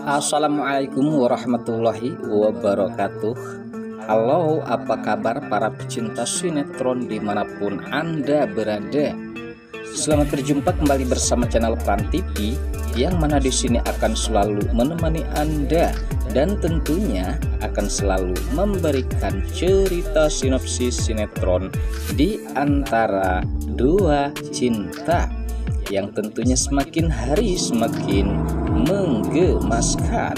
Assalamualaikum warahmatullahi wabarakatuh. Halo, apa kabar para pecinta sinetron dimanapun Anda berada? Selamat berjumpa kembali bersama channel Pran TV, yang mana di sini akan selalu menemani Anda dan tentunya akan selalu memberikan cerita sinopsis sinetron di antara dua cinta yang tentunya semakin hari semakin menggemaskan.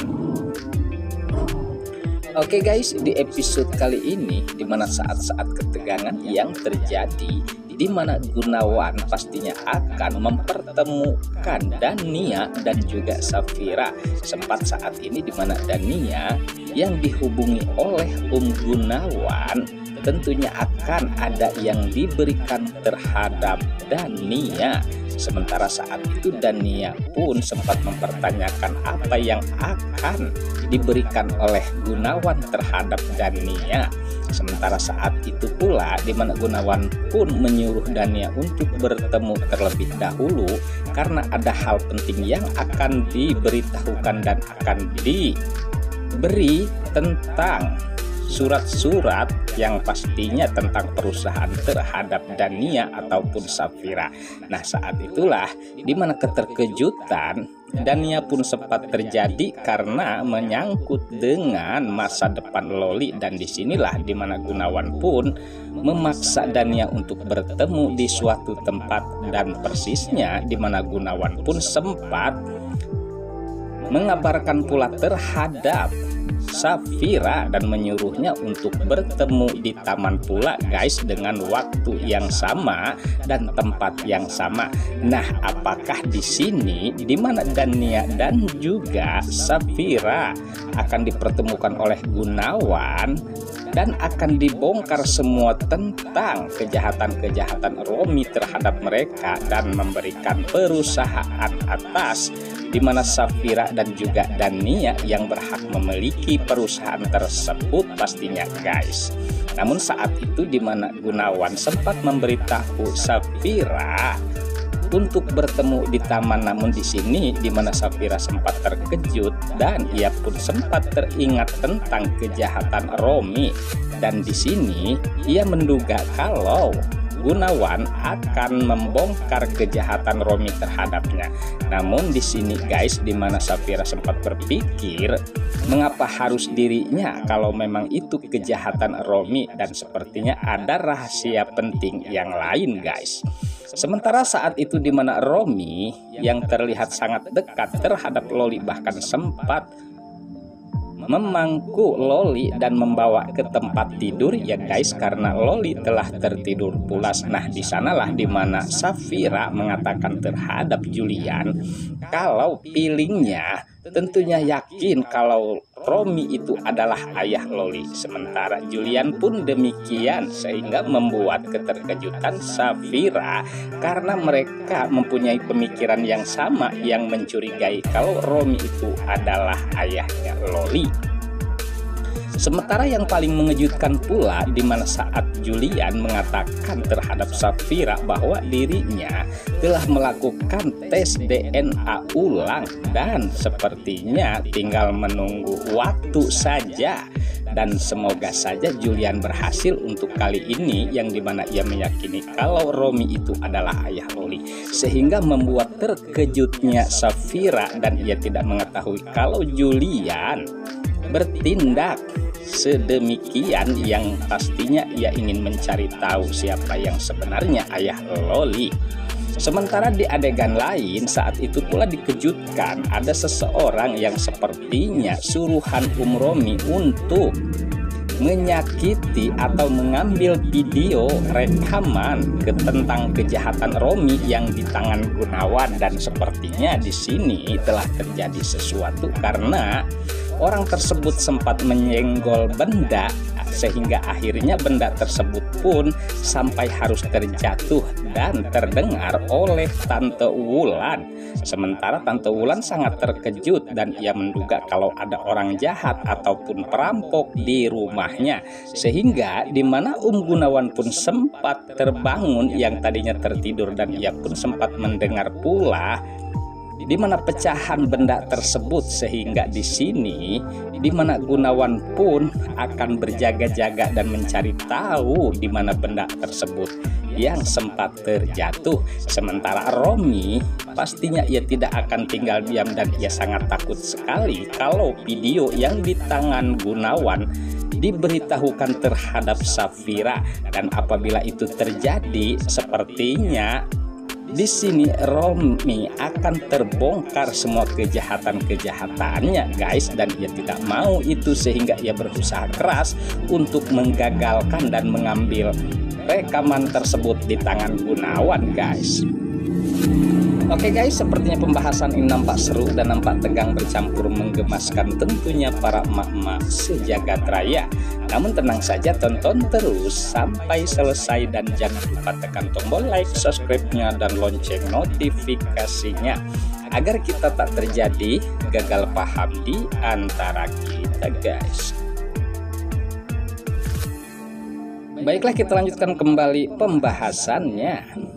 Oke guys, di episode kali ini dimana saat-saat ketegangan yang terjadi, dimana Gunawan pastinya akan mempertemukan Dania dan juga Safira. Sempat saat ini dimana Dania yang dihubungi oleh Gunawan tentunya akan ada yang diberikan terhadap Dania. Sementara saat itu Dania pun sempat mempertanyakan apa yang akan diberikan oleh Gunawan terhadap Dania. Sementara saat itu pula di mana Gunawan pun menyuruh Dania untuk bertemu terlebih dahulu karena ada hal penting yang akan diberitahukan dan akan diberi tentang surat-surat yang pastinya tentang perusahaan terhadap Dania ataupun Safira. Nah, saat itulah dimana keterkejutan Dania pun sempat terjadi karena menyangkut dengan masa depan Loli, dan disinilah dimana Gunawan pun memaksa Dania untuk bertemu di suatu tempat, dan persisnya dimana Gunawan pun sempat mengabarkan pula terhadap Safira dan menyuruhnya untuk bertemu di taman pula guys, dengan waktu yang sama dan tempat yang sama. Nah, apakah di sini di mana Dania dan juga Safira akan dipertemukan oleh Gunawan dan akan dibongkar semua tentang kejahatan-kejahatan Romi terhadap mereka dan memberikan perusahaan atas di mana Safira dan juga Dania yang berhak memiliki perusahaan tersebut pastinya guys. Namun saat itu di mana Gunawan sempat memberitahu Safira untuk bertemu di taman, namun di sini di mana Safira sempat terkejut dan ia pun sempat teringat tentang kejahatan Romi, dan di sini ia menduga kalau Gunawan akan membongkar kejahatan Romi terhadapnya. Namun di sini guys, di mana Safira sempat berpikir mengapa harus dirinya kalau memang itu kejahatan Romi, dan sepertinya ada rahasia penting yang lain guys. Sementara saat itu di mana Romi yang terlihat sangat dekat terhadap Loli bahkan sempat memangku Loli dan membawa ke tempat tidur ya guys, karena Loli telah tertidur pulas. Nah, di sanalah dimana Safira mengatakan terhadap Julian kalau feelingnya tentunya yakin kalau Romi itu adalah ayah Loli. Sementara Julian pun demikian, sehingga membuat keterkejutan Safira karena mereka mempunyai pemikiran yang sama yang mencurigai kalau Romi itu adalah ayahnya Loli. Sementara yang paling mengejutkan pula di mana saat Julian mengatakan terhadap Safira bahwa dirinya telah melakukan tes DNA ulang dan sepertinya tinggal menunggu waktu saja, dan semoga saja Julian berhasil untuk kali ini, yang dimana ia meyakini kalau Romi itu adalah ayah Loli, sehingga membuat terkejutnya Safira dan ia tidak mengetahui kalau Julian bertindak sedemikian, yang pastinya ia ingin mencari tahu siapa yang sebenarnya ayah Loli. Sementara di adegan lain saat itu pula dikejutkan ada seseorang yang sepertinya suruhan Romi untuk menyakiti atau mengambil video rekaman tentang kejahatan Romi yang di tangan Gunawan, dan sepertinya di sini telah terjadi sesuatu karena orang tersebut sempat menyenggol benda sehingga akhirnya benda tersebut pun sampai harus terjatuh dan terdengar oleh Tante Wulan. Sementara Tante Wulan sangat terkejut dan ia menduga kalau ada orang jahat ataupun perampok di rumahnya, sehingga dimana Gunawan pun sempat terbangun yang tadinya tertidur dan ia pun sempat mendengar pula di mana pecahan benda tersebut, sehingga di sini di mana Gunawan pun akan berjaga-jaga dan mencari tahu di mana benda tersebut yang sempat terjatuh. Sementara Romi pastinya ia tidak akan tinggal diam dan ia sangat takut sekali kalau video yang di tangan Gunawan diberitahukan terhadap Safira, dan apabila itu terjadi sepertinya di sini Romi akan terbongkar semua kejahatan-kejahatannya guys, dan ia tidak mau itu sehingga ia berusaha keras untuk menggagalkan dan mengambil rekaman tersebut di tangan Gunawan guys. Oke guys, sepertinya pembahasan ini nampak seru dan nampak tegang bercampur menggemaskan tentunya para emak-emak sejagat raya. Namun tenang saja, tonton terus sampai selesai dan jangan lupa tekan tombol like, subscribe-nya dan lonceng notifikasinya agar kita tak terjadi gagal paham di antara kita guys. Baiklah, kita lanjutkan kembali pembahasannya.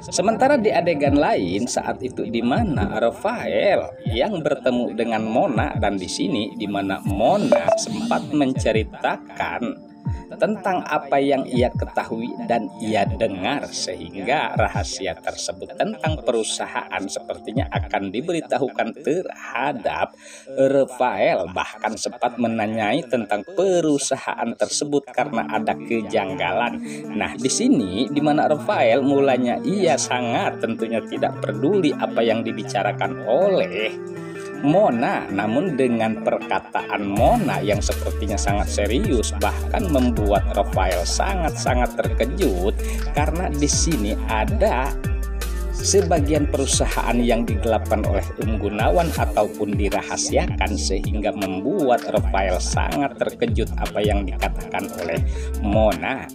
Sementara di adegan lain saat itu di mana Rafael yang bertemu dengan Mona, dan di sini di mana Mona sempat menceritakan tentang apa yang ia ketahui dan ia dengar, sehingga rahasia tersebut tentang perusahaan sepertinya akan diberitahukan terhadap Rafael. Bahkan sempat menanyai tentang perusahaan tersebut karena ada kejanggalan. Nah, di sini di mana Rafael mulanya ia sangat tentunya tidak peduli apa yang dibicarakan oleh Mona, namun dengan perkataan Mona yang sepertinya sangat serius bahkan membuat Rafael sangat-sangat terkejut, karena di sini ada sebagian perusahaan yang digelapkan oleh Gunawan ataupun dirahasiakan, sehingga membuat Rafael sangat terkejut apa yang dikatakan oleh Mona.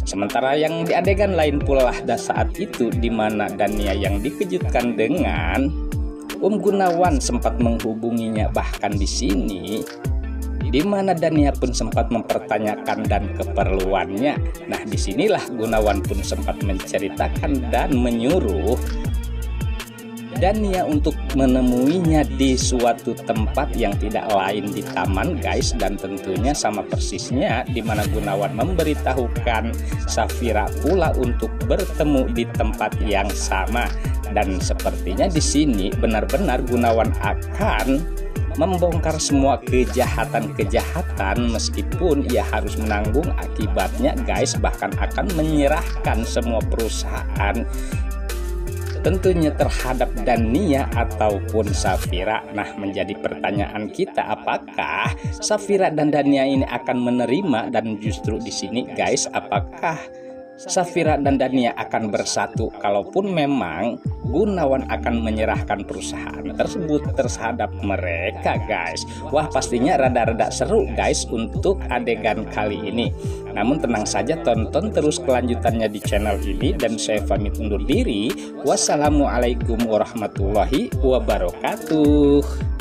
Sementara yang di adegan lain pula saat itu di mana Dania yang dikejutkan dengan Gunawan sempat menghubunginya, bahkan di sini di mana Dania pun sempat mempertanyakan dan keperluannya. Nah, disinilah Gunawan pun sempat menceritakan dan menyuruh Dania untuk menemuinya di suatu tempat yang tidak lain di taman guys, dan tentunya sama persisnya di mana Gunawan memberitahukan Safira pula untuk bertemu di tempat yang sama. Dan sepertinya di sini benar-benar Gunawan akan membongkar semua kejahatan-kejahatan meskipun ia harus menanggung akibatnya guys, bahkan akan menyerahkan semua perusahaan tentunya terhadap Dania ataupun Safira. Nah, menjadi pertanyaan kita, apakah Safira dan Dania ini akan menerima, dan justru di sini guys, apakah Safira dan Dania akan bersatu kalaupun memang Gunawan akan menyerahkan perusahaan tersebut terhadap mereka guys. Wah, pastinya rada-rada seru guys untuk adegan kali ini. Namun tenang saja, tonton terus kelanjutannya di channel ini, dan saya pamit undur diri. Wassalamualaikum warahmatullahi wabarakatuh.